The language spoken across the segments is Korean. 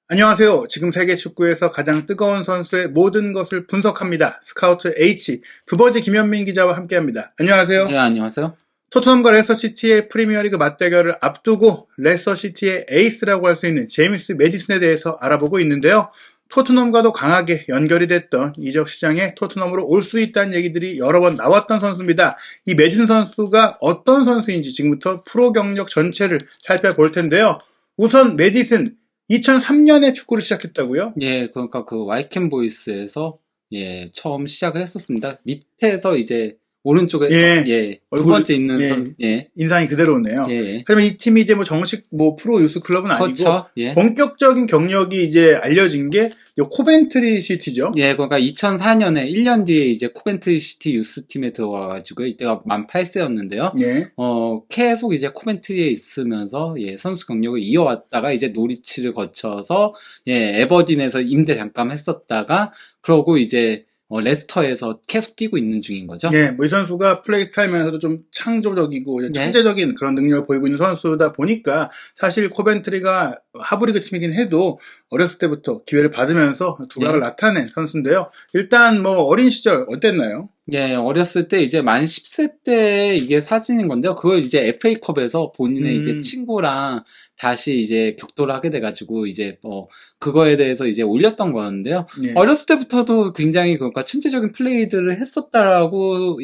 안녕하세요. 지금 세계 축구에서 가장 뜨거운 선수의 모든 것을 분석합니다. 스카우트 H, 부버지 김현민 기자와 함께합니다. 안녕하세요. 네, 안녕하세요. 토트넘과 레스터시티의 프리미어리그 맞대결을 앞두고 레스터시티의 에이스라고 할 수 있는 제임스 매디슨에 대해서 알아보고 있는데요. 토트넘과도 강하게 연결이 됐던 이적 시장에 토트넘으로 올 수 있다는 얘기들이 여러 번 나왔던 선수입니다. 이 매디슨 선수가 어떤 선수인지 지금부터 프로 경력 전체를 살펴볼 텐데요. 우선 매디슨 2003년에 축구를 시작했다고요? 예, 그러니까 그 와이켄 보이스에서 처음 시작을 했었습니다. 밑에서 이제 오른쪽에서 두 얼굴, 번째 있는 인상이 그대로네요. 예. 하지만 이 팀이 이제 뭐 정식 뭐 프로 유스 클럽은 아니고 그렇죠. 예. 본격적인 경력이 이제 알려진 게 코벤트리 시티죠. 예, 그러니까 2004년에 1년 뒤에 이제 코벤트리 시티 유스 팀에 들어와가지고 이때가 만 8세였는데요. 예. 계속 이제 코벤트리에 있으면서 선수 경력을 이어왔다가 이제 노리치를 거쳐서 에버딘에서 임대 잠깐 했었다가 그러고 이제 레스터에서 계속 뛰고 있는 중인 거죠. 예, 뭐 이 선수가 플레이 스타일면서도 좀 창조적이고 천재적인 그런 능력을 보이고 있는 선수다 보니까 사실 코벤트리가 하브리그 팀이긴 해도 어렸을 때부터 기회를 받으면서 두각을 나타낸 선수인데요. 일단 뭐 어린 시절 어땠나요? 예, 어렸을 때 이제 만 10세 때 이게 사진인 건데요. 그걸 이제 FA컵에서 본인의 이제 친구랑 다시 이제 격돌을 하게 돼가지고 이제 그거에 대해서 이제 올렸던 거였는데요. 예. 어렸을 때부터도 굉장히 그러니까 천재적인 플레이들을 했었다라고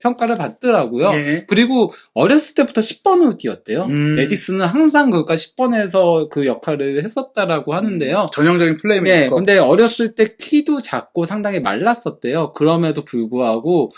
평가를 받더라고요. 예. 그리고 어렸을 때부터 10번으로 뛰었대요. 메디슨은 항상 그러니까 10번에서 그 역할을 했었다라고 하는데요. 전형적인 플레이메이커. 예, 근데 어렸을 때 키도 작고 상당히 말랐었대요. 그럼에도 불구하고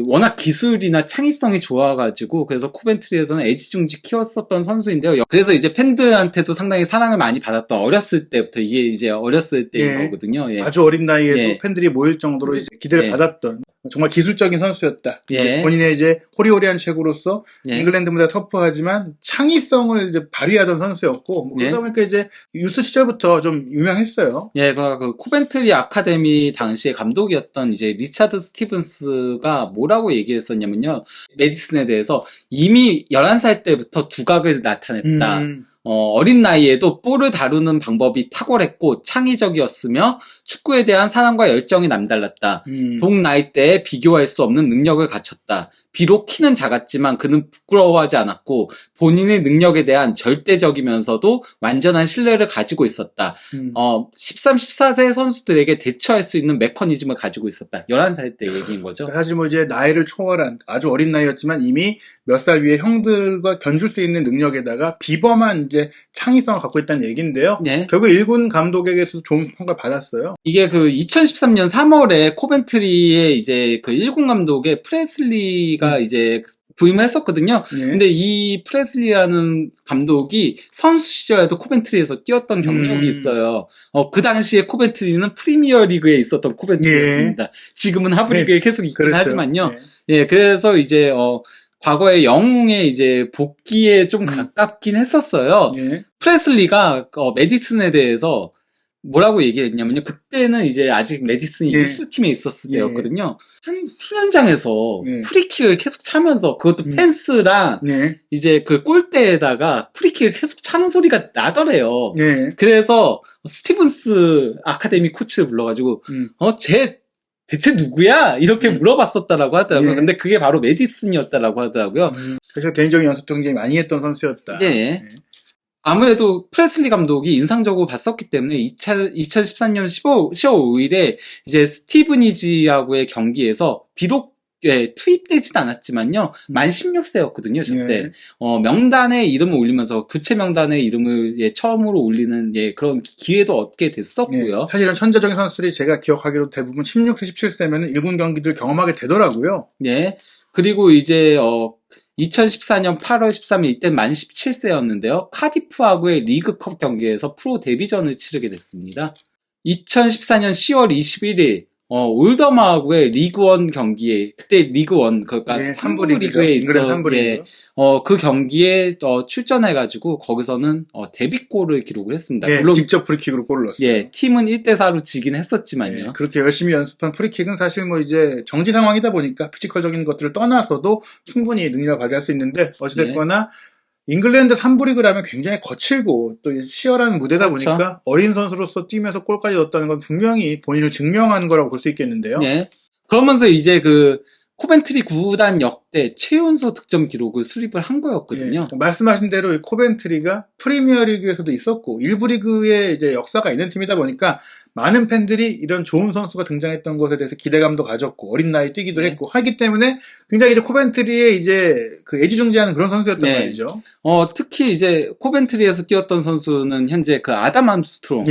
워낙 기술이나 창의성이 좋아가지고 그래서 코벤트리에서는 애지중지 키웠었던 선수인데요. 그래서 이제 팬들한테도 상당히 사랑을 많이 받았던 어렸을 때부터 이게 이제 어렸을 때인 거거든요. 예. 아주 어린 나이에도 팬들이 모일 정도로 이제 기대를 받았던 정말 기술적인 선수였다. 본인의 이제 호리호리한 책으로서 잉글랜드보다 터프하지만 창의성을 이제 발휘하던 선수였고 그러다 보니까 이제 유스 시절부터 좀 유명했어요. 예, 그 코벤트리 아카데미 당시에 감독이었던 이제 리차드 스티븐스가 뭐라고 얘기를 했었냐면요. 메디슨에 대해서 이미 11살 때부터 두각을 나타냈다. 어린 나이에도 볼을 다루는 방법이 탁월했고 창의적이었으며 축구에 대한 사랑과 열정이 남달랐다. 동 나이 때에 비교할 수 없는 능력을 갖췄다. 비록 키는 작았지만 그는 부끄러워하지 않았고 본인의 능력에 대한 절대적이면서도 완전한 신뢰를 가지고 있었다. 13, 14세 선수들에게 대처할 수 있는 메커니즘을 가지고 있었다. 11살 때 얘기인 거죠. 사실 뭐 이제 나이를 초월한 아주 어린 나이였지만 이미 몇 살 위에 형들과 견줄 수 있는 능력에다가 비범한 이제 창의성을 갖고 있다는 얘기인데요. 결국 1군 감독에게서도 좋은 평가를 받았어요. 이게 그 2013년 3월에 코벤트리의 이제 그 1군 감독의 프레슬리가 이제 부임을 했었거든요. 근데 이 프레슬리라는 감독이 선수 시절에도 코벤트리에서 뛰었던 경력이 있어요. 그 당시에 코벤트리는 프리미어 리그에 있었던 코벤트리였습니다. 지금은 하브리그에 계속 있긴 하지만요. 그래서 이제 과거에 영웅의 이제 복귀에 좀 가깝긴 했었어요. 프레슬리가 메디슨에 대해서 뭐라고 얘기했냐면요. 그때는 이제 아직 메디슨이 유스팀에 있었을 때였거든요. 한 수련장에서 프리킥을 계속 차면서 그것도 펜스랑 이제 그 골대에다가 프리킥을 계속 차는 소리가 나더래요. 그래서 스티븐스 아카데미 코치를 불러가지고 쟤 대체 누구야? 이렇게 물어봤었다라고 하더라고요. 근데 그게 바로 메디슨이었다라고 하더라고요. 그래서 개인적인 연습도 굉장히 많이 했던 선수였다. 아무래도 프레슬리 감독이 인상적으로 봤었기 때문에 2013년 10월 5일에 이제 스티브니지하고의 경기에서 비록 투입되진 않았지만요. 만 16세였거든요, 저때. 명단에 이름을 올리면서 교체 명단에 이름을 처음으로 올리는 그런 기회도 얻게 됐었고요. 사실은 천재적인 선수들이 제가 기억하기로 대부분 16세, 17세면 1군 경기들 경험하게 되더라고요. 그리고 이제 2014년 8월 13일 이때 만 17세였는데요. 카디프하고의 리그컵 경기에서 프로 데뷔전을 치르게 됐습니다. 2014년 10월 21일 올더마하고의 리그원 경기에 그때 리그원 그러니까 3부 리그에 있어 그 경기에 출전해가지고 거기서는 데뷔골을 기록을 했습니다. 물론 직접 프리킥으로 골을 넣었어요. 팀은 1대4로 지긴 했었지만요. 그렇게 열심히 연습한 프리킥은 사실 뭐 이제 정지 상황이다 보니까 피지컬적인 것들을 떠나서도 충분히 능력을 발휘할 수 있는데 어찌됐거나 잉글랜드 3부 리그라면 굉장히 거칠고 또 치열한 무대다 그렇죠. 보니까 어린 선수로서 뛰면서 골까지 넣었다는 건 분명히 본인을 증명한 거라고 볼 수 있겠는데요. 네. 그러면서 이제 그 코벤트리 구단 역대 최연소 득점 기록을 수립을 한 거였거든요. 예, 말씀하신 대로 이 코벤트리가 프리미어리그에서도 있었고 일부 리그에 이제 역사가 있는 팀이다 보니까 많은 팬들이 이런 좋은 선수가 등장했던 것에 대해서 기대감도 가졌고 어린 나이 뛰기도 네. 했고 하기 때문에 굉장히 이제 코벤트리의 이제 그 애지중지하는 그런 선수였단 네. 말이죠. 특히 이제 코벤트리에서 뛰었던 선수는 현재 그 아담 암스트롱,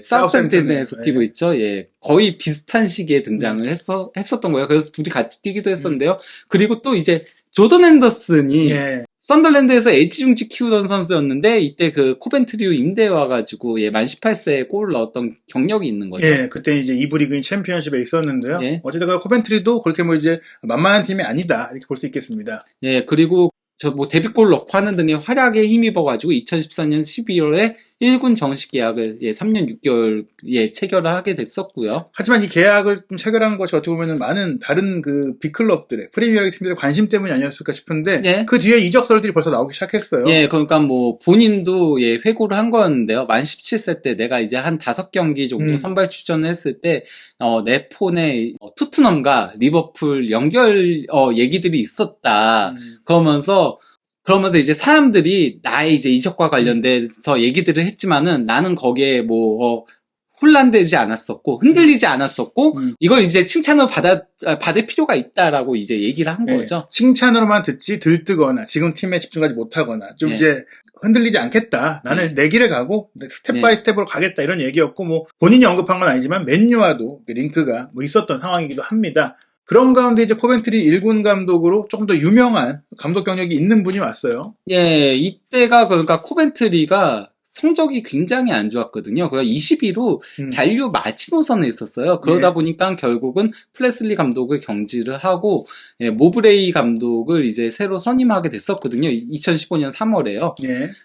사우샘프턴에서 뛰고 있죠. 예, 거의 비슷한 시기에 등장을 했었던 거예요. 그래서 둘이 같이 뛰기도 했었는데요. 그리고 또 이제 조던 앤더슨이 썬더랜드에서 애지중지 키우던 선수였는데 이때 그 코벤트리로 임대해 와가지고 만 18세에 골을 넣었던 경력이 있는 거죠. 예, 그때 이제 2부 리그인 챔피언십에 있었는데요. 어쨌든 코벤트리도 그렇게 뭐 이제 만만한 팀이 아니다 이렇게 볼 수 있겠습니다. 예, 그리고 데뷔골 넣고 하는 등의 활약에 힘입어가지고 2014년 12월에 1군 정식 계약을 3년 6개월 체결을 하게 됐었고요. 하지만 이 계약을 좀 체결한 것이 어떻게 보면 많은 다른 그 빅클럽들의 프리미어리그 팀들의 관심 때문이 아니었을까 싶은데 그 뒤에 이적설들이 벌써 나오기 시작했어요. 예, 그러니까 뭐 본인도 회고를 한 거였는데요. 만 17세 때 내가 이제 한 5경기 정도 선발 출전을 했을 때 내 폰에 토트넘과 리버풀 연결 얘기들이 있었다. 그러면서 이제 사람들이 나의 이제 이적과 관련돼서 얘기들을 했지만은 나는 거기에 혼란되지 않았었고 흔들리지 않았었고 이걸 이제 칭찬으로 받을 필요가 있다라고 이제 얘기를 한 거죠. 칭찬으로만 듣지 들뜨거나 지금 팀에 집중하지 못하거나 좀 이제 흔들리지 않겠다. 나는 내 길을 가고 스텝 바이 스텝으로 가겠다 이런 얘기였고 본인이 언급한 건 아니지만 맨유와도 링크가 있었던 상황이기도 합니다. 그런 가운데 이제 코벤트리 1군 감독으로 조금 더 유명한 감독 경력이 있는 분이 왔어요. 예, 이때가 그러니까 코벤트리가 성적이 굉장히 안 좋았거든요. 그래서 20위로 잔류 마지노선에 있었어요. 그러다 보니까 결국은 플레슬리 감독을 경질을 하고 모브레이 감독을 이제 새로 선임하게 됐었거든요. 2015년 3월에요.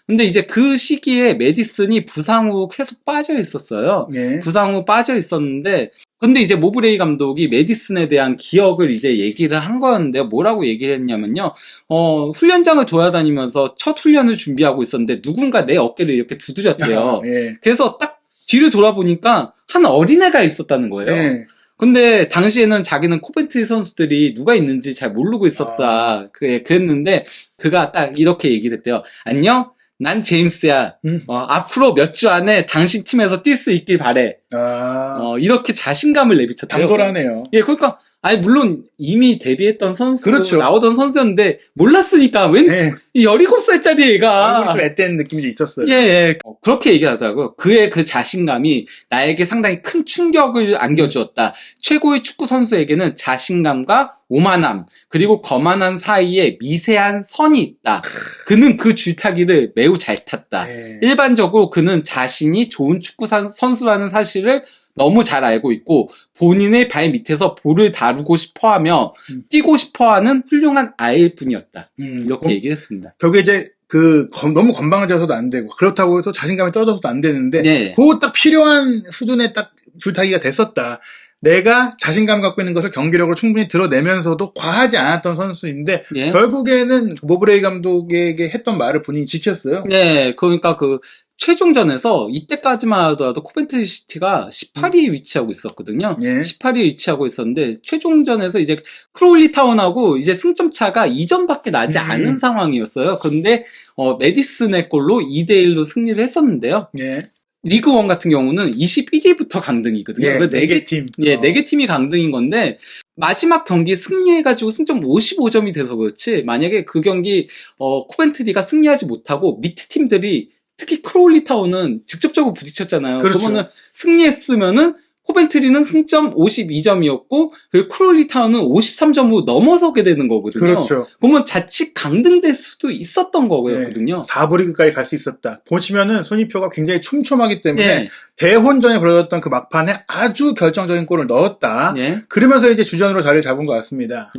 근데 이제 그 시기에 메디슨이 부상 후 계속 빠져 있었어요. 부상 후 빠져 있었는데 근데 이제 모브레이 감독이 메디슨에 대한 기억을 이제 얘기를 한 거였는데요. 뭐라고 얘기를 했냐면요. 훈련장을 돌아다니면서 첫 훈련을 준비하고 있었는데 누군가 내 어깨를 이렇게 두드렸대요. 그래서 딱 뒤를 돌아보니까 한 어린애가 있었다는 거예요. 근데 당시에는 자기는 코벤트리 선수들이 누가 있는지 잘 모르고 있었다. 그랬는데 그가 딱 이렇게 얘기를 했대요. 안녕? 난 제임스야. 앞으로 몇 주 안에 당신 팀에서 뛸 수 있길 바래. 이렇게 자신감을 내비쳤대요. 당돌하네요. 예, 그러니까 물론 이미 데뷔했던 선수, 나오던 선수였는데 몰랐으니까 웬 17살짜리 애가 좀 앳된 느낌이 좀 있었어요. 그렇게 얘기하더라고요. 그의 그 자신감이 나에게 상당히 큰 충격을 안겨주었다. 최고의 축구 선수에게는 자신감과 오만함 그리고 거만한 사이에 미세한 선이 있다. 그는 그 줄타기를 매우 잘 탔다. 일반적으로 그는 자신이 좋은 축구 선수라는 사실을 너무 잘 알고 있고 본인의 발 밑에서 볼을 다루고 싶어하며 뛰고 싶어하는 훌륭한 아이일 뿐이었다. 이렇게 얘기를 했습니다. 결국에 이제 너무 건방져서도 안 되고 그렇다고 해서 자신감이 떨어져서도 안 되는데 그 딱 필요한 수준의 딱 줄타기가 됐었다. 내가 자신감 갖고 있는 것을 경기력으로 충분히 드러내면서도 과하지 않았던 선수인데 결국에는 모브레이 감독에게 했던 말을 본인이 지켰어요. 그러니까 최종전에서 이때까지만 하더라도 코벤트리 시티가 18위에 위치하고 있었거든요. 18위에 위치하고 있었는데 최종전에서 이제 크로울리 타운하고 이제 승점 차가 2점밖에 나지 않은 상황이었어요. 그런데 메디슨의 골로 2대1로 승리를 했었는데요. 리그 1 같은 경우는 21위부터 강등이거든요. 4개 팀. 4개 팀이 강등인 건데 마지막 경기 승리해가지고 승점 55점이 돼서 그렇지 만약에 그 경기 코벤트리가 승리하지 못하고 밑에 팀들이 특히 크로울리 타운은 직접적으로 부딪혔잖아요. 그러면은 승리했으면은 코벤트리는 승점 52점이었고 그 크로울리 타운은 53점으로 넘어서게 되는 거거든요. 그러면 자칫 강등될 수도 있었던 거였거든요. 4부 리그까지 갈 수 있었다. 보시면은 순위표가 굉장히 촘촘하기 때문에 대혼전에 벌어졌던 그 막판에 아주 결정적인 골을 넣었다. 그러면서 이제 주전으로 자리를 잡은 것 같습니다.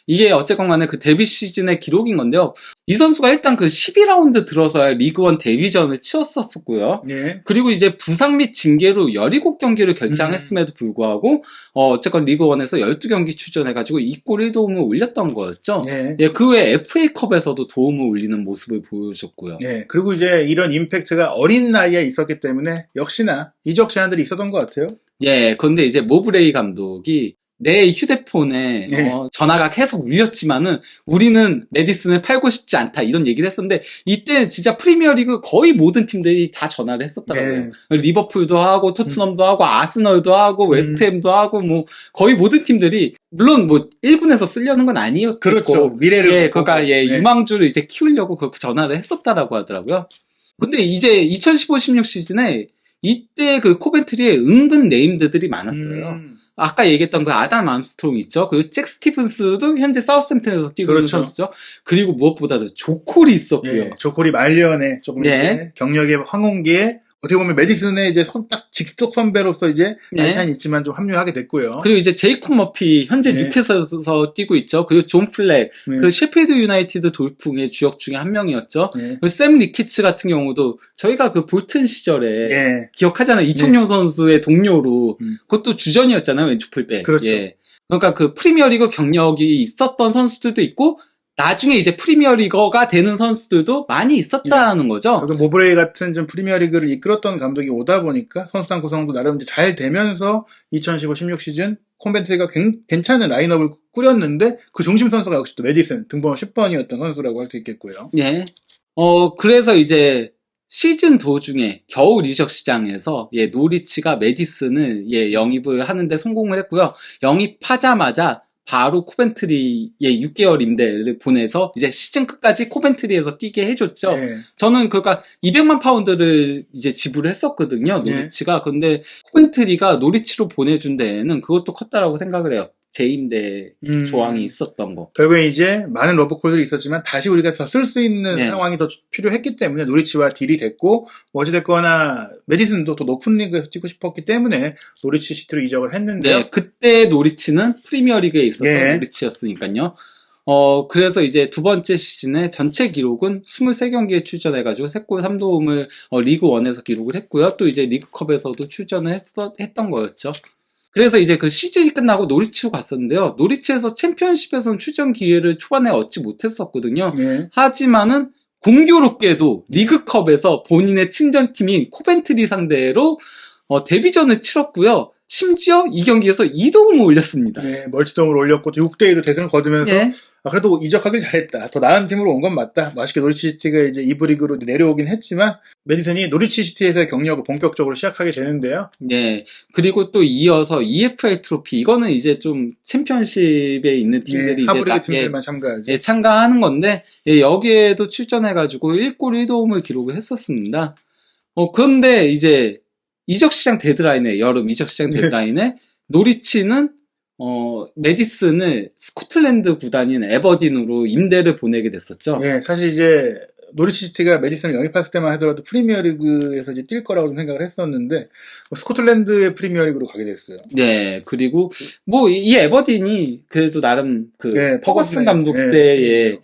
이게 어쨌건 간에 그 데뷔 시즌의 기록인 건데요. 이 선수가 일단 그 12라운드 들어서야 리그 1 데뷔전을 치렀었고요. 그리고 이제 부상 및 징계로 17경기를 결장 주장했음에도 불구하고 어쨌건 리그1에서 12경기 출전해가지고 2골 1도움을 올렸던 거였죠. 예. 예, 그 외에 FA컵에서도 도움을 올리는 모습을 보여줬고요. 예, 그리고 이제 이런 임팩트가 어린 나이에 있었기 때문에 역시나 이적 제한들이 있었던 것 같아요. 예, 그런데 이제 모브레이 감독이 내 휴대폰에 예. 전화가 계속 울렸지만은 우리는 메디슨을 팔고 싶지 않다 이런 얘기를 했었는데 이때 진짜 프리미어리그 거의 모든 팀들이 다 전화를 했었더라고요. 예. 리버풀도 하고 토트넘도 하고 아스널도 하고 웨스트햄도 하고 뭐 거의 모든 팀들이 물론 뭐 1군에서 쓰려는 건 아니었고 그렇죠. 미래를 예, 그러니까 예. 유망주를 이제 키우려고 그렇게 전화를 했었다라고 하더라고요. 근데 이제 2015-16 시즌에 이때 그 코벤트리에 은근 네임드들이 많았어요. 아까 얘기했던 그 아담 암스트롱 있죠? 그리고 잭 스티븐스도 현재 사우스햄튼에서 뛰고 있는 그렇죠. 선수죠. 그리고 무엇보다도 조콜이 있었고요. 예, 조콜이 말년에 조금 예. 이제 경력의 황혼기에 어떻게 보면 메디슨의 이제 딱 직속 선배로서 이제 네. 나이 차이는 있지만 좀 합류하게 됐고요. 그리고 이제 제이콥 머피 현재 네. 뉴캐슬에서 뛰고 있죠. 그리고 존 플렉 네. 그 셰필드 유나이티드 돌풍의 주역 중에 한 명이었죠. 예. 그리고 샘 리키츠 같은 경우도 저희가 그 볼튼 시절에 예. 기억하잖아요. 이청용 선수의 동료로 그것도 주전이었잖아요. 왼쪽 풀백. 그렇죠. 예. 그러니까 그 프리미어리그 경력이 있었던 선수들도 있고 나중에 이제 프리미어리거가 되는 선수들도 많이 있었다는 거죠. 그리고 모브레이 같은 좀 프리미어리그를 이끌었던 감독이 오다 보니까 선수단 구성도 나름 이제 잘 되면서 2015-16 시즌 콘벤트리가 괜찮은 라인업을 꾸렸는데 그 중심 선수가 역시 또 메디슨 등번호 10번이었던 선수라고 할 수 있겠고요. 예. 그래서 이제 시즌 도중에 겨울 이적 시장에서 노리치가 메디슨을 영입을 하는데 성공을 했고요. 영입하자마자 바로 코벤트리에 6개월 임대를 보내서 이제 시즌 끝까지 코벤트리에서 뛰게 해줬죠. 예. 저는 그러니까 200만 파운드를 이제 지불을 했었거든요. 노리치가. 근데 코벤트리가 노리치로 보내준 데에는 그것도 컸다라고 생각을 해요. 재임대 조항이 있었던 거. 결국에 이제 많은 러브콜들이 있었지만 다시 우리가 더 쓸 수 있는 네. 상황이 더 필요했기 때문에 노리치와 딜이 됐고 어찌됐거나 메디슨도 더 높은 리그에서 뛰고 싶었기 때문에 노리치 시티로 이적을 했는데요. 네, 그때 노리치는 프리미어리그에 있었던 예. 노리치였으니까요. 그래서 이제 두 번째 시즌에 전체 기록은 23경기에 출전해가지고 3골 3도움을 리그 1에서 기록을 했고요. 또 이제 리그컵에서도 출전을 했던 거였죠. 그래서 이제 그 시즌이 끝나고 노리치로 갔었는데요. 노리치에서 챔피언십에서는 출전 기회를 초반에 얻지 못했었거든요. 예. 하지만은 공교롭게도 리그컵에서 본인의 친정팀인 코벤트리 상대로 데뷔전을 치렀고요. 심지어 이 경기에서 2도움을 올렸습니다. 네, 멀티돔을 올렸고 6대2로 대승을 거두면서 예. 그래도 이적하길 잘했다. 더 나은 팀으로 온 건 맞다. 맛있게 노리치 시티가 이제 2부 리그로 내려오긴 했지만 메디슨이 노리치 시티에서의 경력을 본격적으로 시작하게 되는데요. 네. 그리고 또 이어서 EFL 트로피 이거는 이제 좀 챔피언십에 있는 팀들이 이제 하브리그 팀들만 참가하죠. 참가하는 건데 여기에도 출전해가지고 1골 1도움을 기록을 했었습니다. 그런데 이제 이적시장 데드라인에 여름 이적시장 데드라인에 노리치는 메디슨을 스코틀랜드 구단인 에버딘으로 임대를 보내게 됐었죠. 예, 사실 이제 노리치 시티가 메디슨을 영입했을 때만 하더라도 프리미어리그에서 이제 뛸 거라고 좀 생각을 했었는데 스코틀랜드의 프리미어리그로 가게 됐어요. 네, 그리고 뭐 이 에버딘이 그래도 나름 그 퍼거슨 감독 때에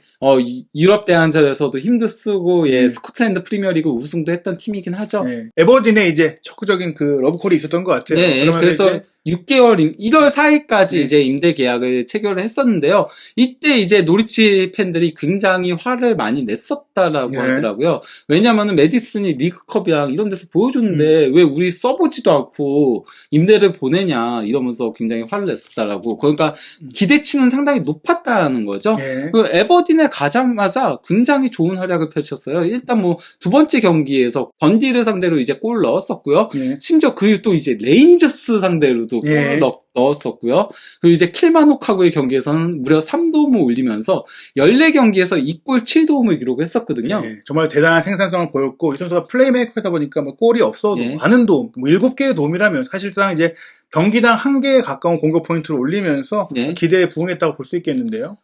유럽 대항전에서도 힘도 쓰고 스코틀랜드 프리미어리그 우승도 했던 팀이긴 하죠. 에버딘의 이제 적극적인 그 러브콜이 있었던 것 같아요. 네, 그래서 6개월 1월 4일까지 이제 임대 계약을 체결을 했었는데요. 이때 이제 노리치 팬들이 굉장히 화를 많이 냈었다라고 하더라고요. 왜냐면은 메디슨이 리그컵이랑 이런 데서 보여줬는데 왜 우리 써보지도 않고 임대를 보내냐 이러면서 굉장히 화를 냈었다라고. 그러니까 기대치는 상당히 높았다는 거죠. 그 에버딘에 가자마자 굉장히 좋은 활약을 펼쳤어요. 일단 뭐 두 번째 경기에서 번디를 상대로 이제 골 넣었었고요. 심지어 그리고 또 이제 레인저스 상대로도 골을 넣었었고요. 그리고 이제 킬마노카고의 경기에서는 무려 3도움을 올리면서 14경기에서 2골 7도움을 기록했었거든요. 정말 대단한 생산성을 보였고 이 선수가 플레이메이커다 보니까 뭐 골이 없어도 많은 도움, 뭐 7개의 도움이라면 사실상 이제 경기당 1개에 가까운 공격 포인트를 올리면서 기대에 부응했다고 볼 수 있겠는데요.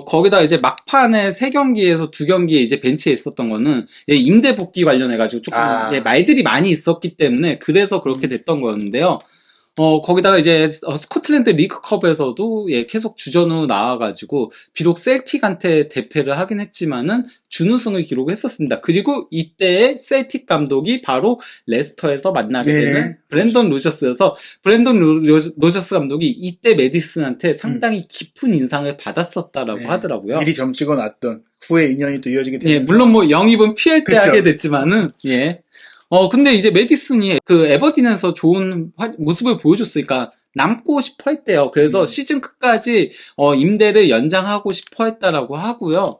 거기다 이제 막판에 3경기에서 2경기에 이제 벤치에 있었던 거는 임대 복귀 관련해가지고 조금 말들이 많이 있었기 때문에 그래서 그렇게 됐던 거였는데요. 거기다가 이제 스코틀랜드 리그컵에서도 예, 계속 주전으로 나와가지고 비록 셀틱한테 대패를 하긴 했지만은 준우승을 기록했었습니다. 그리고 이때의 셀틱 감독이 바로 레스터에서 만나게 되는 브랜던 로저스여서 브랜던 로저스 감독이 이때 메디슨한테 상당히 깊은 인상을 받았었다라고 하더라고요. 미리 점치고 놨던 후에 인연이 또 이어지게 되는. 예, 물론 뭐 영입은 PL 때 하게 됐지만은 예. 근데 이제 메디슨이 그 에버딘에서 좋은 모습을 보여줬으니까 남고 싶어 했대요. 그래서 시즌 끝까지 임대를 연장하고 싶어 했다라고 하고요.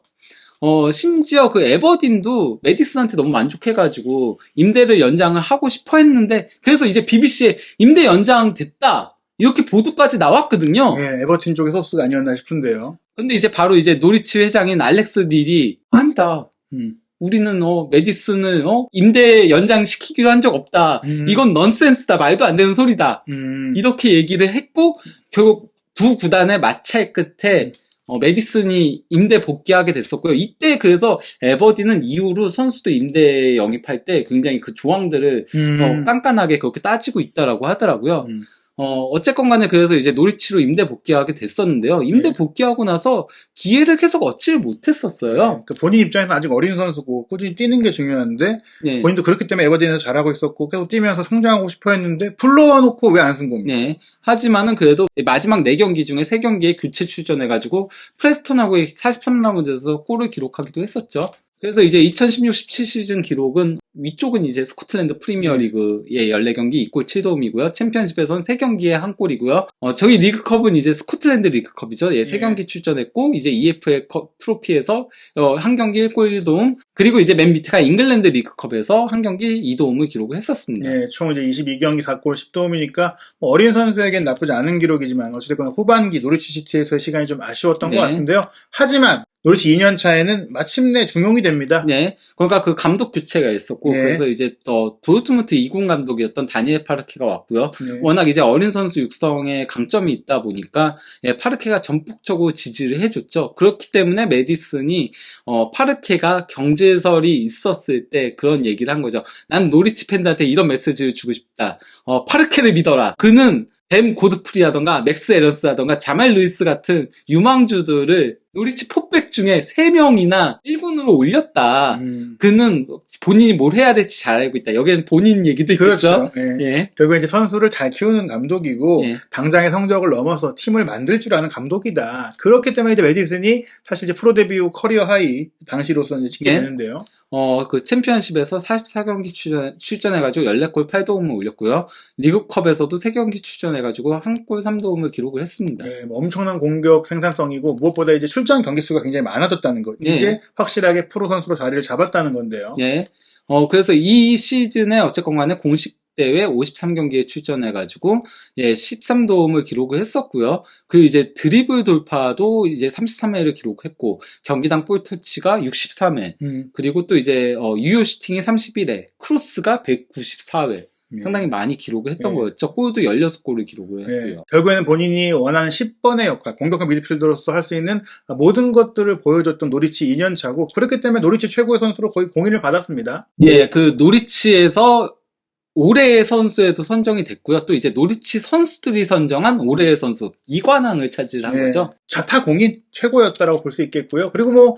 심지어 그 에버딘도 메디슨한테 너무 만족해가지고 임대를 연장을 하고 싶어 했는데 그래서 이제 BBC에 임대 연장 됐다 이렇게 보도까지 나왔거든요. 예, 에버튼 쪽의 소스가 아니었나 싶은데요. 근데 이제 바로 이제 노리치 회장인 알렉스 딜이 아니다. 우리는 메디슨을 임대 연장시키기로 한 적 없다. 이건 넌센스다. 말도 안 되는 소리다. 이렇게 얘기를 했고 결국 두 구단의 마찰 끝에 메디슨이 임대 복귀하게 됐었고요. 이때 그래서 에버딘은 이후로 선수도 임대 영입할 때 굉장히 그 조항들을 깐깐하게 그렇게 따지고 있다라고 하더라고요. 어쨌건 간에 그래서 이제 노리치로 임대 복귀하게 됐었는데요. 임대 복귀하고 나서 기회를 계속 얻지를 못했었어요. 그 본인 입장에서는 아직 어린 선수고 꾸준히 뛰는 게 중요한데 본인도 그렇기 때문에 에버딘에서 잘하고 있었고 계속 뛰면서 성장하고 싶어 했는데 불러와 놓고 왜 안 쓴 겁니까? 네. 하지만은 그래도 마지막 4경기 중에 3경기에 교체 출전해가지고 프레스턴하고의 43라운드에서 골을 기록하기도 했었죠. 그래서 이제 2016-17 시즌 기록은 위쪽은 이제 스코틀랜드 프리미어리그의 14경기 2골 7도움이고요. 챔피언십에서는 3경기에 1골이고요. 저기 리그컵은 이제 스코틀랜드 리그컵이죠. 예, 3경기 출전했고 이제 EFL 트로피에서 1경기 1골 1도움 그리고 이제 맨 밑에가 잉글랜드 리그컵에서 1경기 2도움을 기록을 했었습니다. 예, 총 이제 22경기 4골 10도움이니까 어린 선수에겐 나쁘지 않은 기록이지만 어쨌든 후반기 노리치 시티에서의 시간이 좀 아쉬웠던 것 같은데요. 하지만 노리치 2년 차에는 마침내 중용이 됩니다. 네. 그러니까 그 감독 교체가 있었고, 그래서 이제 도르트문트 2군 감독이었던 다니엘 파르케가 왔고요. 워낙 이제 어린 선수 육성에 강점이 있다 보니까, 파르케가 전폭적으로 지지를 해줬죠. 그렇기 때문에 메디슨이, 파르케가 경질설이 있었을 때 그런 얘기를 한 거죠. 난 노리치 팬들한테 이런 메시지를 주고 싶다. 파르케를 믿어라. 그는 뱀 고드프리라던가 맥스 에런스라던가 자말 루이스 같은 유망주들을 노리치 포백 중에 3명이나 1군으로 올렸다. 그는 본인이 뭘 해야 될지 잘 알고 있다. 여기는 본인 얘기도 그렇죠. 있죠. 예. 결국에 이제 선수를 잘 키우는 감독이고 당장의 성적을 넘어서 팀을 만들 줄 아는 감독이다. 그렇기 때문에 이제 메디슨이 사실 이제 프로 데뷔 후 커리어 하이 당시로서 이제 찍게 되는데요. 그 챔피언십에서 44경기 출전해가지고 14골 8도움을 올렸고요. 리그컵에서도 3경기 출전해가지고 1골 3도움을 기록을 했습니다. 네, 뭐 엄청난 공격 생산성이고 무엇보다 이제 출전 경기 수가 굉장히 많아졌다는 거. 이제 확실하게 프로 선수로 자리를 잡았다는 건데요. 네. 그래서 이 시즌에 어쨌건 간에 공식 대회 53경기에 출전해가지고 13도움을 기록을 했었고요. 그리고 이제 드리블 돌파도 이제 33회를 기록했고 경기당 볼 터치가 63회 그리고 또 이제 유효 슈팅이 31회 크로스가 194회 상당히 많이 기록을 했던 거였죠. 골도 16골을 기록을 했고요. 결국에는 본인이 원하는 10번의 역할, 공격형 미드필더로서 할 수 있는 모든 것들을 보여줬던 노리치 2년 차고 그렇기 때문에 노리치 최고의 선수로 거의 공인을 받았습니다. 예, 그 노리치에서 올해의 선수에도 선정이 됐고요. 또 이제 노리치 선수들이 선정한 올해의 선수 2관왕을 차지한 거죠. 자타 공인 최고였다라고 볼 수 있겠고요. 그리고 뭐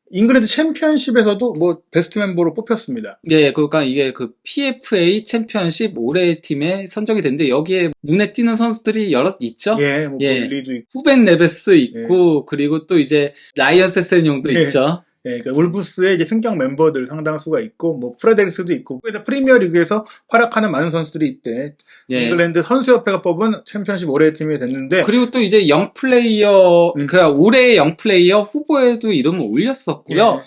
잉글랜드 챔피언십에서도 뭐 베스트 멤버로 뽑혔습니다. 예, 그러니까 이게 그 PFA 챔피언십 올해의 팀에 선정이 됐는데 여기에 눈에 띄는 선수들이 여럿 있죠. 예, 뭐 빌리도 있고, 후벤 네베스 있고, 그리고 또 이제 라이언 세세뇽도 있죠. 예, 그러니까 울브스의 이제 승격 멤버들 상당수가 있고, 뭐 프레데릭스도 있고, 프리미어리그에서 활약하는 많은 선수들이 있대. 잉글랜드 선수협회가 뽑은 챔피언십 올해의 팀이 됐는데, 그리고 또 이제 영플레이어, 그러니까 올해의 영플레이어 후보에도 이름을 올렸었고요.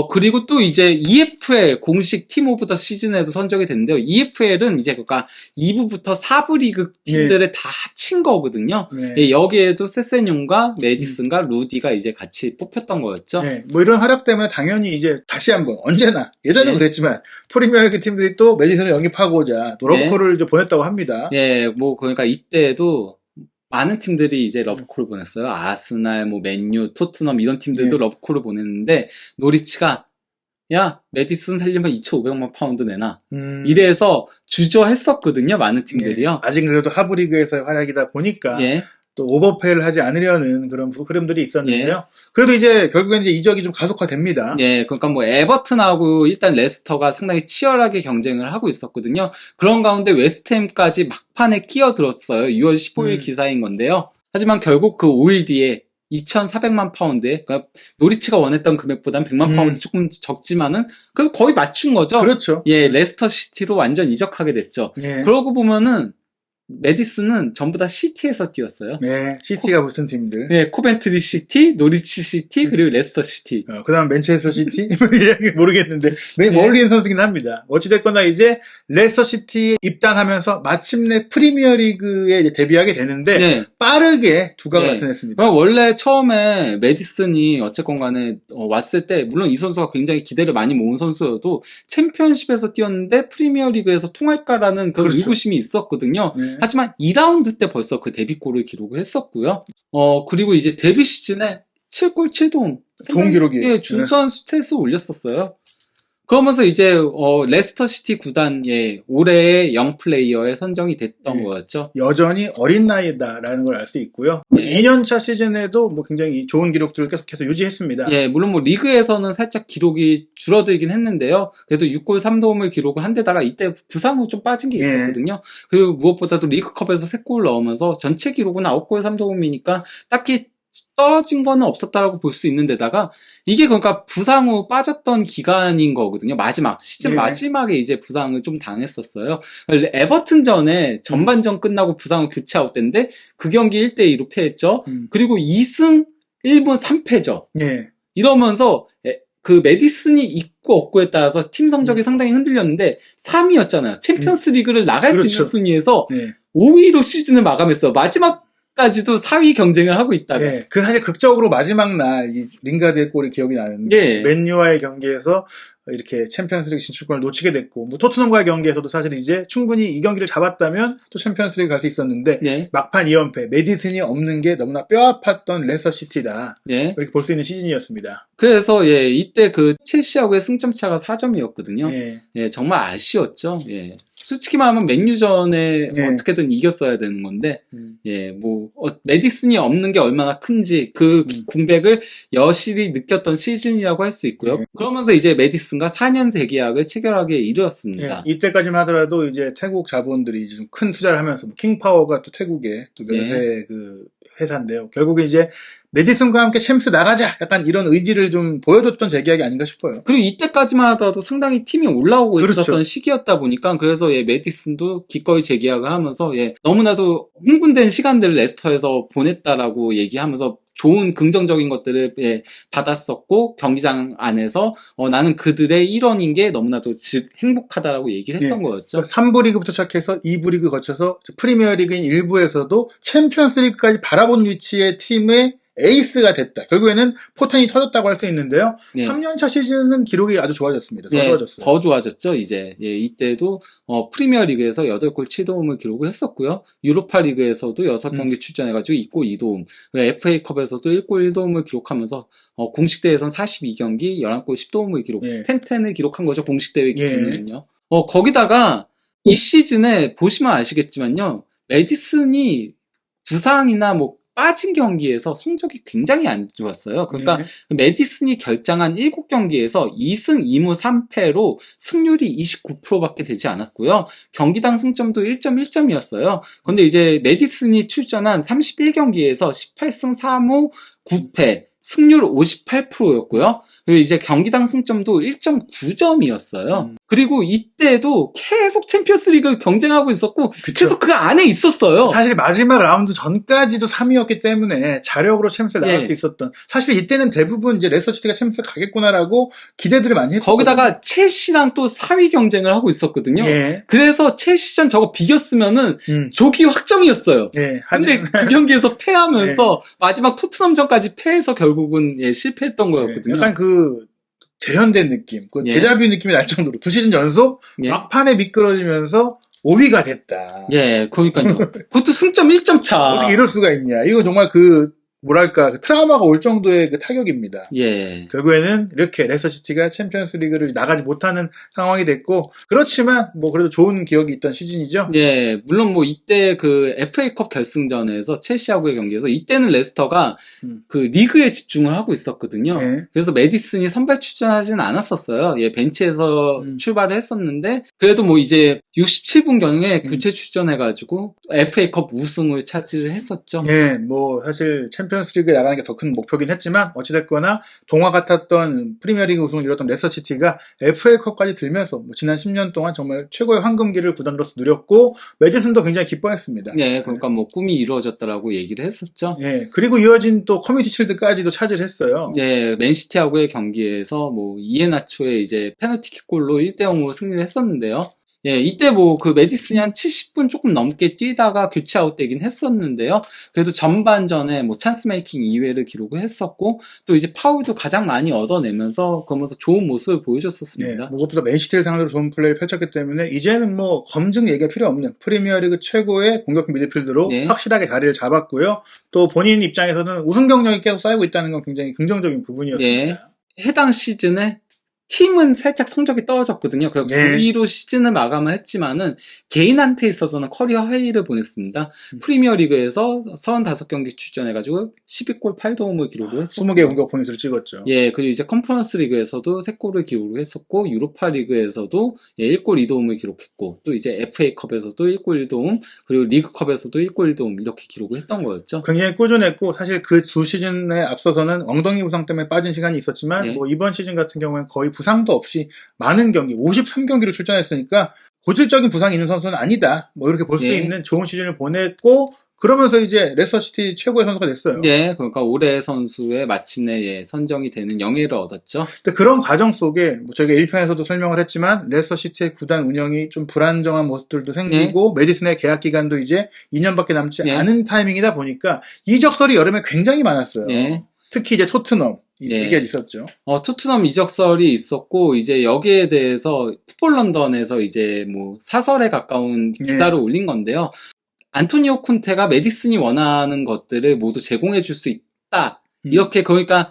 그리고 또 이제 EFL 공식 팀 오브 더 시즌에도 선정이 됐는데요. EFL은 이제 그러니까 2부부터 4부 리그 팀들을 다 합친 거거든요. 여기에도 세세뇽과 메디슨과 루디가 이제 같이 뽑혔던 거였죠. 뭐 이런 활약 때문에 당연히 이제 다시 한번 언제나 예전에도 그랬지만 프리미어리그 팀들이 또 메디슨을 영입하고자 러브콜을 이제 보냈다고 합니다. 뭐 그러니까 이때도 많은 팀들이 이제 러브콜을 보냈어요. 아스날, 뭐 맨유, 토트넘 이런 팀들도 러브콜을 보냈는데 노리치가 야, 메디슨 살려면 2,500만 파운드 내놔. 이래서 주저했었거든요, 많은 팀들이요. 예. 아직 그래도 하브리그에서의 활약이다 보니까 예. 또 오버페이를 하지 않으려는 그런 흐름들이 있었는데요. 예. 그래도 이제 결국엔 이제 이적이 좀 가속화됩니다. 예, 그러니까 뭐 에버튼하고 일단 레스터가 상당히 치열하게 경쟁을 하고 있었거든요. 그런 가운데 웨스트햄까지 막판에 끼어들었어요. 6월 15일 기사인 건데요. 하지만 결국 그 5일 뒤에 2,400만 파운드에, 그러니까 노리치가 원했던 금액보다는 100만 파운드 조금 적지만은 그래도 거의 맞춘 거죠. 그렇죠. 예, 레스터 시티로 완전 이적하게 됐죠. 예. 그러고 보면은 메디슨은 전부 다 시티에서 뛰었어요. 네, 시티가 무슨 팀들? 네, 코벤트리 시티, 노리치 시티, 그리고 레스터 시티. 그 다음 맨체스터 시티? 모르겠는데, 멀리 있는 선수긴 합니다. 어찌됐거나 이제 레스터 시티에 입단하면서 마침내 프리미어 리그에 이제 데뷔하게 되는데, 네. 빠르게 두각을 나타냈습니다. 원래 처음에 메디슨이 어쨌건 간에 왔을 때, 물론 이 선수가 굉장히 기대를 많이 모은 선수여도 챔피언십에서 뛰었는데 프리미어 리그에서 통할까라는 그 의구심이 있었거든요. 네. 하지만 2라운드 때 벌써 그 데뷔골을 기록을 했었고요. 그리고 이제 데뷔 시즌에 7골 7도움. 좋은 기록이에요. 예, 준수한 스탯을 올렸었어요. 그러면서 이제 레스터 시티 구단의 올해의 영 플레이어에 선정이 됐던 거였죠. 여전히 어린 나이다라는 걸 알 수 있고요. 2년차 시즌에도 뭐 굉장히 좋은 기록들을 계속해서 유지했습니다. 예, 물론 뭐 리그에서는 살짝 기록이 줄어들긴 했는데요. 그래도 6골 3도움을 기록을 한 데다가 이때 부상으로 좀 빠진 게 있었거든요. 그리고 무엇보다도 리그컵에서 3골 넣으면서 전체 기록은 9골 3도움이니까 딱히 떨어진 거는 없었다라고 볼 수 있는 데다가 이게 그러니까 부상 후 빠졌던 기간인 거거든요. 시즌 마지막에 이제 부상을 좀 당했었어요. 에버튼전에 전반전 끝나고 부상 후 교체 아웃된데 그 경기 1대2로 패했죠. 그리고 2승 1분 3패죠. 이러면서 그 메디슨이 있고 없고에 따라서 팀 성적이 상당히 흔들렸는데 3위였잖아요. 챔피언스 리그를 나갈 수 있는 순위에서 5위로 시즌을 마감했어요. 까지도 4위 경쟁을 하고 있다가. 네, 그 사실 극적으로 마지막 날 이 링가드의 골이 기억이 나는데 맨유와의 경기에서 이렇게 챔피언스리그 진출권을 놓치게 됐고 뭐 토트넘과의 경기에서도 사실 이제 충분히 이 경기를 잡았다면 또 챔피언스리그 갈 수 있었는데 막판 2연패 메디슨이 없는 게 너무나 뼈아팠던 레스터시티다 이렇게 볼 수 있는 시즌이었습니다. 그래서 이때 그 첼시하고의 승점 차가 4점이었거든요. 정말 아쉬웠죠. 솔직히 말하면 맨유전에 어떻게든 이겼어야 되는 건데 메디슨이 없는 게 얼마나 큰지 그 공백을 여실히 느꼈던 시즌이라고 할 수 있고요. 그러면서 이제 메디슨과 4년 재계약을 체결하게 이르렀습니다. 이때까지만 하더라도 이제 태국 자본들이 좀 큰 투자를 하면서 킹파워가 또 태국의 또 면세 그 회사인데요. 결국에 이제 메디슨과 함께 챔스 나가자! 약간 이런 의지를 좀 보여줬던 재계약이 아닌가 싶어요. 그리고 이때까지만 하더라도 상당히 팀이 올라오고 있었던 시기였다 보니까 그래서 메디슨도 기꺼이 재계약을 하면서 너무나도 흥분된 시간들을 레스터에서 보냈다라고 얘기하면서 좋은 긍정적인 것들을 받았었고 경기장 안에서 나는 그들의 일원인 게 너무나도 행복하다라고 얘기를 했던 거였죠. 3부 리그부터 시작해서 2부 리그 거쳐서 프리미어 리그인 1부에서도 챔피언스 리그까지 바라본 위치의 팀의 에이스가 됐다. 결국에는 포텐이 터졌다고 할 수 있는데요. 3년차 시즌은 기록이 아주 좋아졌습니다. 더 좋아졌어요. 더 좋아졌죠. 이제 이때도 프리미어 리그에서 8골 7도움을 기록을 했었고요. 유로파 리그에서도 6경기 출전해가지고 2골 2도움, FA컵에서도 1골 1도움을 기록하면서 공식 대회에서는 42경기 11골 10도움을 기록, 10-10을 기록한 거죠. 공식 대회 기준으로는요. 거기다가 이 시즌에 보시면 아시겠지만요. 메디슨이 부상이나 빠진 경기에서 성적이 굉장히 안 좋았어요. 그러니까 메디슨이 결장한 7경기에서 2승 2무 3패로 승률이 29%밖에 되지 않았고요. 경기당 승점도 1.1점이었어요. 근데 이제 메디슨이 출전한 31경기에서 18승 4무 9패, 승률 58%였고요. 그리고 이제 경기당 승점도 1.9점이었어요. 그리고 이때도 계속 챔피언스 리그 경쟁하고 있었고 계속 그 안에 있었어요. 사실 마지막 라운드 전까지도 3위였기 때문에 자력으로 챔스에 나갈 수 있었던. 사실 이때는 대부분 이제 레스터시티가 챔스 가겠구나라고 기대들을 많이 했었거든요. 거기다가 첼시랑 또 4위 경쟁을 하고 있었거든요. 그래서 첼시전 저거 비겼으면은 조기 확정이었어요. 근데 그 경기에서 패하면서 마지막 토트넘전까지 패해서 결국은 실패했던 거였거든요. 약간 그 재현된 느낌, 그 데자뷰 느낌이 날 정도로 2시즌 연속 막판에 미끄러지면서 5위가 됐다. 그러니까요. 그것도 승점 1점 차. 어떻게 이럴 수가 있냐. 이거 정말 그 뭐랄까, 그 트라우마가 올 정도의 그 타격입니다. 예. 결국에는 이렇게 레스터시티가 챔피언스 리그를 나가지 못하는 상황이 됐고, 그렇지만 뭐 그래도 좋은 기억이 있던 시즌이죠. 예, 물론 뭐 이때 그 FA컵 결승전에서 첼시하고의 경기에서 이때는 레스터가 그 리그에 집중을 하고 있었거든요. 예. 그래서 메디슨이 선발 출전하진 않았었어요. 예, 벤치에서 출발을 했었는데 그래도 뭐 이제 67분경에 교체 출전해가지고 FA컵 우승을 차지를 했었죠. 예, 뭐 사실 챔피언스 리그에 나가는 게 더 큰 목표긴 했지만 어찌됐거나 동화 같았던 프리미어리그 우승을 이뤘던 레스터시티가 FA컵까지 들면서 뭐 지난 10년 동안 정말 최고의 황금기를 구단으로서 누렸고 메디슨도 굉장히 기뻐했습니다. 예, 그러니까 뭐 꿈이 이루어졌다라고 얘기를 했었죠. 예, 그리고 이어진 또 커뮤니티 쉴드까지도 차지를 했어요. 예, 맨시티하고의 경기에서 뭐 이에나초의 이제 페널티킥골로 1대0으로 승리를 했었는데요. 예, 이때 뭐 그 메디슨이 한 70분 조금 넘게 뛰다가 교체 아웃되긴 했었는데요. 그래도 전반전에 뭐 찬스 메이킹 2회를 기록을 했었고 또 이제 파울도 가장 많이 얻어내면서 그러면서 좋은 모습을 보여줬었습니다. 네, 무엇보다 맨시티를 상대로 좋은 플레이를 펼쳤기 때문에 이제는 뭐 검증 얘기가 필요 없는 프리미어리그 최고의 공격 미드필더로 네. 확실하게 자리를 잡았고요. 또 본인 입장에서는 우승 경력이 계속 쌓이고 있다는 건 굉장히 긍정적인 부분이었습니다. 네. 해당 시즌에 팀은 살짝 성적이 떨어졌거든요. 그래서 네. 9위로 시즌을 마감을 했지만은 개인한테 있어서는 커리어 하이를 보냈습니다. 프리미어리그에서 35경기 출전해가지고 12골 8도움을 기록을 했었고 20개 공격 포인트를 찍었죠. 예, 그리고 이제 컨퍼런스 리그에서도 3골을 기록을 했었고 유로파 리그에서도 1골 2도움을 기록했고 또 이제 FA컵에서도 1골 1도움 그리고 리그컵에서도 1골 1도움 이렇게 기록을 했던 거였죠. 굉장히 꾸준했고 사실 그 두 시즌에 앞서서는 엉덩이 부상 때문에 빠진 시간이 있었지만 네. 뭐 이번 시즌 같은 경우에는 거의 부상도 없이 많은 경기 53경기를 출전했으니까 고질적인 부상이 있는 선수는 아니다. 뭐 이렇게 볼 수 네. 있는 좋은 시즌을 보냈고 그러면서 이제 레스터시티 최고의 선수가 됐어요. 네, 그러니까 올해 선수의 마침내 선정이 되는 영예를 얻었죠. 근데 그런 과정 속에 뭐 저희가 1편에서도 설명을 했지만 레스터시티의 구단 운영이 좀 불안정한 모습들도 생기고 메디슨의 계약 기간도 이제 2년밖에 남지 네. 않은 타이밍이다 보니까 이적설이 여름에 굉장히 많았어요. 네. 특히 이제 토트넘 네. 얘기가 있었죠. 토트넘 이적설이 있었고, 이제 여기에 대해서 풋볼 런던에서 이제 뭐 사설에 가까운 기사를 올린 건데요. 안토니오 콘테가 메디슨이 원하는 것들을 모두 제공해 줄 수 있다. 이렇게, 그러니까,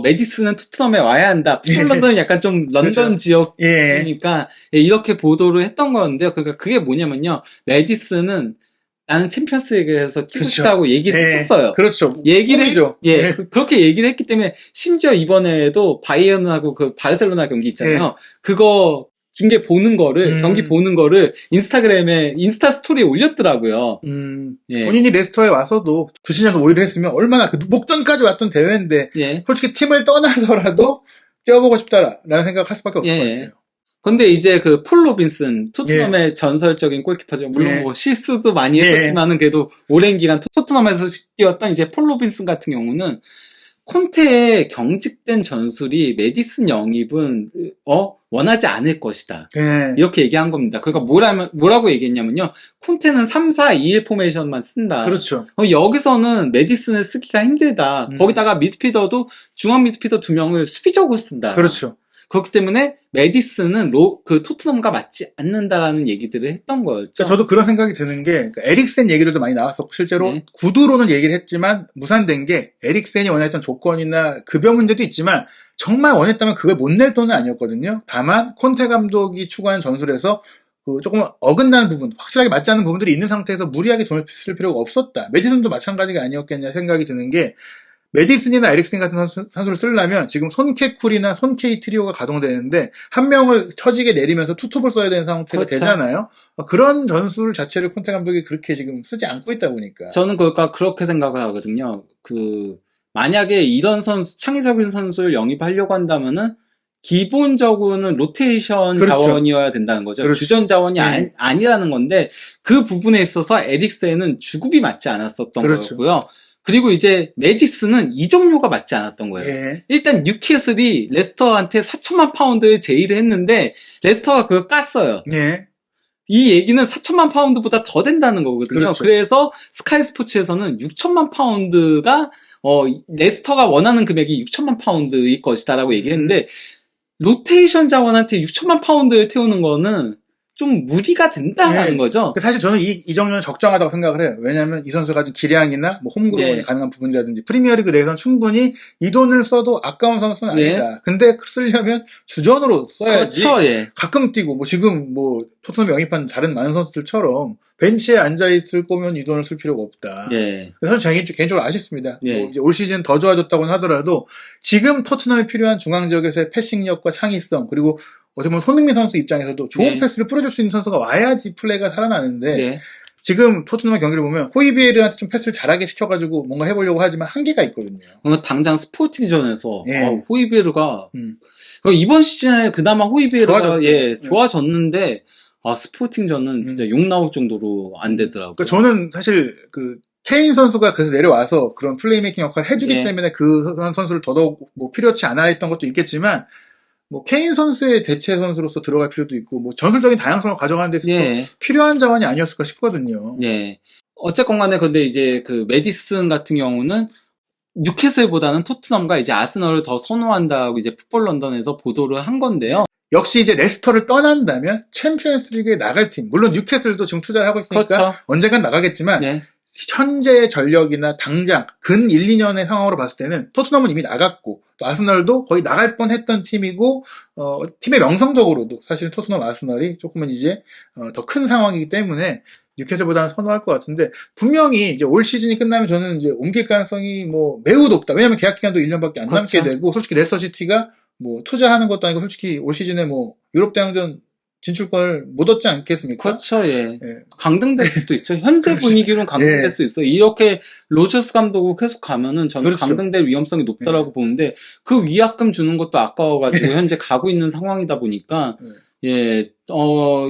메디슨은 토트넘에 와야 한다. 풋볼 런던은 약간 좀 런던 그렇죠. 지역이니까, 이렇게 보도를 했던 건데요. 그러니까 그게 뭐냐면요. 메디슨은 나는 챔피언스 리그에서 뛰고 그렇죠. 싶다고 얘기를 했었어요. 그렇죠. 얘기를 꿈이죠. 그렇게 얘기를 했기 때문에 심지어 이번에도 바이에른하고 그 바르셀로나 경기 있잖아요. 그거 중계 보는 거를 경기 보는 거를 인스타그램에 인스타 스토리에 올렸더라고요. 본인이 레스터에 와서도 그 시즌에도 오히려 했으면 얼마나 그 목전까지 왔던 대회인데 솔직히 팀을 떠나서라도 뛰어보고 싶다라는 생각할 수밖에 없을 것 같아요. 근데 이제 그 폴 로빈슨 토트넘의 전설적인 골키퍼죠. 물론 뭐 실수도 많이 했었지만은 그래도 오랜 기간 토트넘에서 뛰었던 이제 폴 로빈슨 같은 경우는 콘테의 경직된 전술이 메디슨 영입은 원하지 않을 것이다. 이렇게 얘기한 겁니다. 그러니까 뭐라고 얘기했냐면요. 콘테는 3-4-2-1 포메이션만 쓴다. 그렇죠. 여기서는 메디슨을 쓰기가 힘들다. 거기다가 미드필더도 중앙 미드필더 2명을 수비적으로 쓴다. 그렇죠. 그렇기 때문에 메디슨은 그 토트넘과 맞지 않는다라는 얘기들을 했던 거였죠. 그러니까 저도 그런 생각이 드는 게 그러니까 에릭센 얘기들도 많이 나왔었고 실제로 구두로는 얘기를 했지만 무산된 게 에릭센이 원했던 조건이나 급여 문제도 있지만 정말 원했다면 그걸 못 낼 돈은 아니었거든요. 다만 콘테 감독이 추구하는 전술에서 그 조금 어긋나는 부분, 확실하게 맞지 않는 부분들이 있는 상태에서 무리하게 돈을 쓸 필요가 없었다. 메디슨도 마찬가지가 아니었겠냐 생각이 드는 게 메디슨이나 에릭슨 같은 선수를 쓰려면 지금 손케쿨이나 손케이 트리오가 가동되는데 한 명을 처지게 내리면서 투톱을 써야 되는 상태가 되잖아요. 그런 전술 자체를 콘테 감독이 그렇게 지금 쓰지 않고 있다 보니까 저는 그렇게 생각을 하거든요. 만약에 이런 창의적인 선수를 영입하려고 한다면은 기본적으로는 로테이션 자원이어야 된다는 거죠. 주전 자원이 아니라는 건데 그 부분에 있어서 에릭센은 주급이 맞지 않았었던 거였고요. 그리고 이제 메디슨은 이적료가 맞지 않았던 거예요. 일단 뉴캐슬이 레스터한테 4천만 파운드를 제의를 했는데 레스터가 그걸 깠어요. 이 얘기는 4천만 파운드보다 더 된다는 거거든요. 그래서 스카이 스포츠에서는 6천만 파운드가 레스터가 원하는 금액이 6천만 파운드일 것이다라고 얘기했는데 로테이션 자원한테 6천만 파운드를 태우는 거는 좀 무리가 된다는 거죠. 사실 저는 이 정도는 적정하다고 생각을 해요. 왜냐하면 이 선수가 가진 기량이나 뭐 홈그로운이 가능한 부분이라든지 프리미어리그 내에서는 충분히 이 돈을 써도 아까운 선수는 아니다. 근데 쓰려면 주전으로 써야지. 그렇죠, 가끔 뛰고 뭐 지금 뭐 토트넘 영입한 다른 많은 선수들처럼 벤치에 앉아 있을 거면 이 돈을 쓸 필요가 없다. 그래서 저는 개인적으로 아쉽습니다. 뭐 이제 올 시즌 더 좋아졌다고는 하더라도 지금 토트넘에 필요한 중앙 지역에서의 패싱력과 창의성 그리고 어떻게 보면 손흥민 선수 입장에서도 좋은 패스를 뿌려줄 수 있는 선수가 와야지 플레이가 살아나는데 지금 토트넘의 경기를 보면 호이비에르한테 좀 패스를 잘하게 시켜가지고 뭔가 해보려고 하지만 한계가 있거든요. 당장 스포팅전에서 호이비에르가 이번 시즌에 그나마 호이비에르가 좋아졌는데 스포팅전은 진짜 욕 나올 정도로 안 되더라고요. 그러니까 저는 사실 케인 선수가 그래서 내려와서 그런 플레이메이킹 역할을 해주기 때문에 그 선수를 더더욱 뭐 필요치 않아 했던 것도 있겠지만 뭐 케인 선수의 대체 선수로서 들어갈 필요도 있고 뭐 전술적인 다양성을 가져가는 데 있어서 필요한 자원이 아니었을까 싶거든요. 어쨌건 간에 근데 이제 그 메디슨 같은 경우는 뉴캐슬보다는 토트넘과 이제 아스널을 더 선호한다고 이제 풋볼 런던에서 보도를 한 건데요. 역시 이제 레스터를 떠난다면 챔피언스 리그에 나갈 팀, 물론 뉴캐슬도 지금 투자를 하고 있으니까 언젠간 나가겠지만 현재의 전력이나 당장 근 1, 2년의 상황으로 봤을 때는 토트넘은 이미 나갔고 또 아스널도 거의 나갈 뻔했던 팀이고 팀의 명성적으로도 사실 토트넘 아스널이 조금은 이제 더 큰 상황이기 때문에 뉴캐슬보다는 선호할 것 같은데 분명히 이제 올 시즌이 끝나면 저는 이제 옮길 가능성이 뭐 매우 높다. 왜냐하면 계약 기간도 1년밖에 안 남게 되고 솔직히 레스터시티가 뭐 투자하는 것도 아니고 솔직히 올 시즌에 뭐 유럽 대항전 진출권을 못 얻지 않겠습니까? 그렇죠, 강등될 수도 있죠. 현재 분위기로는 강등될 수 있어요. 이렇게 로저스 감독을 계속 가면은 저는 강등될 위험성이 높다라고 보는데 그 위약금 주는 것도 아까워가지고 현재 가고 있는 상황이다 보니까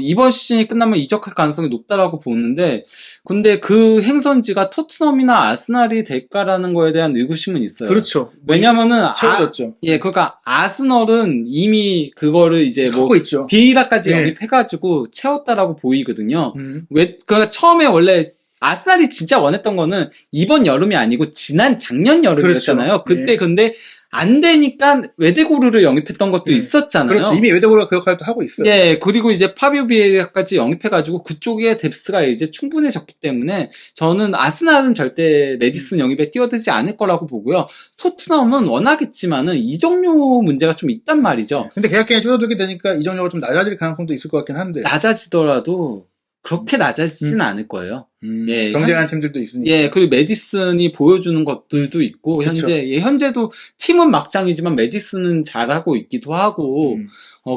이번 시즌이 끝나면 이적할 가능성이 높다라고 보는데, 근데 그 행선지가 토트넘이나 아스널이 될까라는 거에 대한 의구심은 있어요. 그렇죠. 왜냐면은, 채워졌죠. 그러니까 아스널은 이미 그거를 이제 뭐, 있죠. 비에이라까지 영입해가지고 채웠다라고 보이거든요. 그러니까 처음에 원래 아스날이 진짜 원했던 거는 이번 여름이 아니고 작년 여름이었잖아요. 그때 근데 안 되니까 웨데고르를 영입했던 것도 있었잖아요. 그렇죠. 이미 웨데고르가 그 역할도 하고 있어요. 그리고 이제 파비오 비에이라까지 영입해가지고 그쪽의 뎁스가 이제 충분해졌기 때문에 저는 아스날은 절대 메디슨 영입에 뛰어들지 않을 거라고 보고요. 토트넘은 원하겠지만은 이적료 문제가 좀 있단 말이죠. 근데 계약 기간이 줄어들게 되니까 이적료가 좀 낮아질 가능성도 있을 것 같긴 한데. 낮아지더라도 그렇게 낮아지진 않을 거예요. 경쟁하는 팀들도 있으니까. 그리고 메디슨이 보여주는 것들도 있고, 현재도 팀은 막장이지만 메디슨은 잘하고 있기도 하고,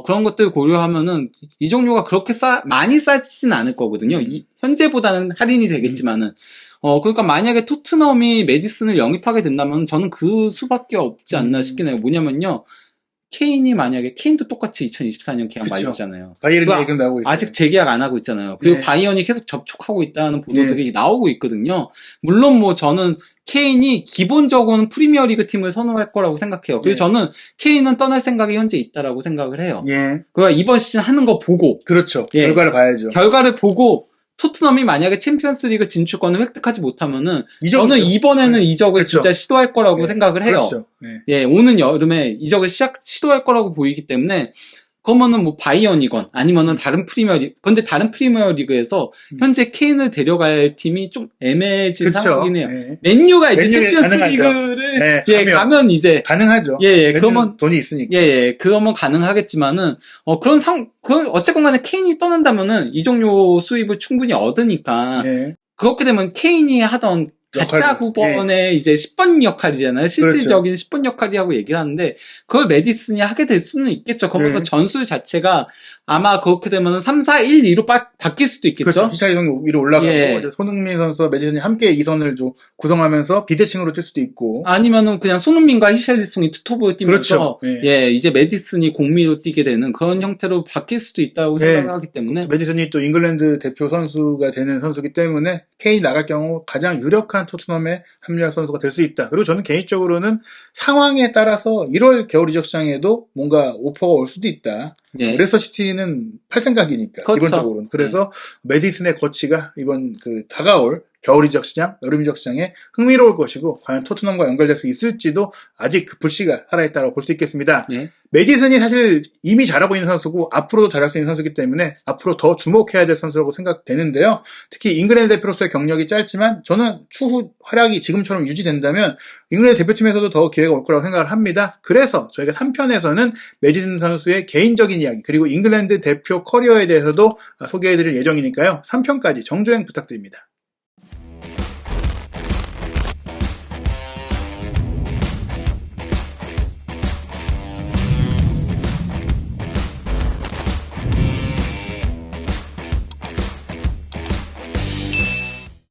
그런 것들 고려하면은 이적료가 그렇게 많이 싸지진 않을 거거든요. 현재보다는 할인이 되겠지만은. 그러니까 만약에 토트넘이 메디슨을 영입하게 된다면 저는 그 수밖에 없지 않나 싶긴 해요. 뭐냐면요. 케인도 똑같이 2024년 계약 만료잖아요. 바이에른 얘기는 나오고 있어요. 아직 재계약 안 하고 있잖아요. 그리고 바이언이 계속 접촉하고 있다는 보도들이 나오고 있거든요. 물론 뭐 저는 케인이 기본적으로는 프리미어리그 팀을 선호할 거라고 생각해요. 그리고 저는 케인은 떠날 생각이 현재 있다라고 생각을 해요. 그러니까 이번 시즌 하는 거 보고. 그렇죠. 결과를 봐야죠. 결과를 보고 토트넘이 만약에 챔피언스리그 진출권을 획득하지 못하면은 저는 이번에는 이적을 진짜 시도할 거라고 생각을 해요. 오는 여름에 이적을 시도할 거라고 보이기 때문에 그러면은 뭐 바이언이건 아니면은 다른 근데 다른 프리미어리그에서 현재 케인을 데려갈 팀이 좀 애매해진 상황이긴 해요. 맨유가 이제 챔피언스리그를 가면 이제 가능하죠. 그러면 돈이 있으니까. 그러면 가능하겠지만은 어쨌건 간에 케인이 떠난다면은 이적료 수입을 충분히 얻으니까 그렇게 되면 케인이 하던 가짜 9번의 이제 10번 역할이잖아요. 실질적인 10번 역할이라고 얘기를 하는데 그걸 메디슨이 하게 될 수는 있겠죠. 거기서 전술 자체가 아마 그렇게 되면 3, 4, 1, 2로 바뀔 수도 있겠죠. 그렇죠. 히샬리송이 위로 올라가고 손흥민 선수와 메디슨이 함께 2선을 좀 구성하면서 비대칭으로 뛸 수도 있고 아니면은 그냥 손흥민과 히샬리송이 투톱으로 뛰면서 이제 메디슨이 공미로 뛰게 되는 그런 형태로 바뀔 수도 있다고 생각을 하기 때문에 메디슨이 또 잉글랜드 대표 선수가 되는 선수이기 때문에 케인이 나갈 경우 가장 유력한 토트넘에 합류할 선수가 될 수 있다. 그리고 저는 개인적으로는 상황에 따라서 1월 겨울 이적 시장에도 뭔가 오퍼가 올 수도 있다. 예. 레스터시티는 팔 생각이니까 그렇죠. 기본적으로는. 그래서 메디슨의 거치가 이번 그 다가올 겨울 이적 시장, 여름 이적 시장에 흥미로울 것이고 과연 토트넘과 연결될 수 있을지도 아직 그 불씨가 살아있다고 볼 수 있겠습니다. 예. 메디슨이 사실 이미 잘하고 있는 선수고 앞으로도 잘할 수 있는 선수이기 때문에 앞으로 더 주목해야 될 선수라고 생각되는데요. 특히 잉글랜드 대표로서의 경력이 짧지만 저는 추후 활약이 지금처럼 유지된다면 잉글랜드 대표팀에서도 더 기회가 올 거라고 생각을 합니다. 그래서 저희가 3편에서는 메디슨 선수의 개인적인 이야기 그리고 잉글랜드 대표 커리어에 대해서도 소개해드릴 예정이니까요. 3편까지 정주행 부탁드립니다.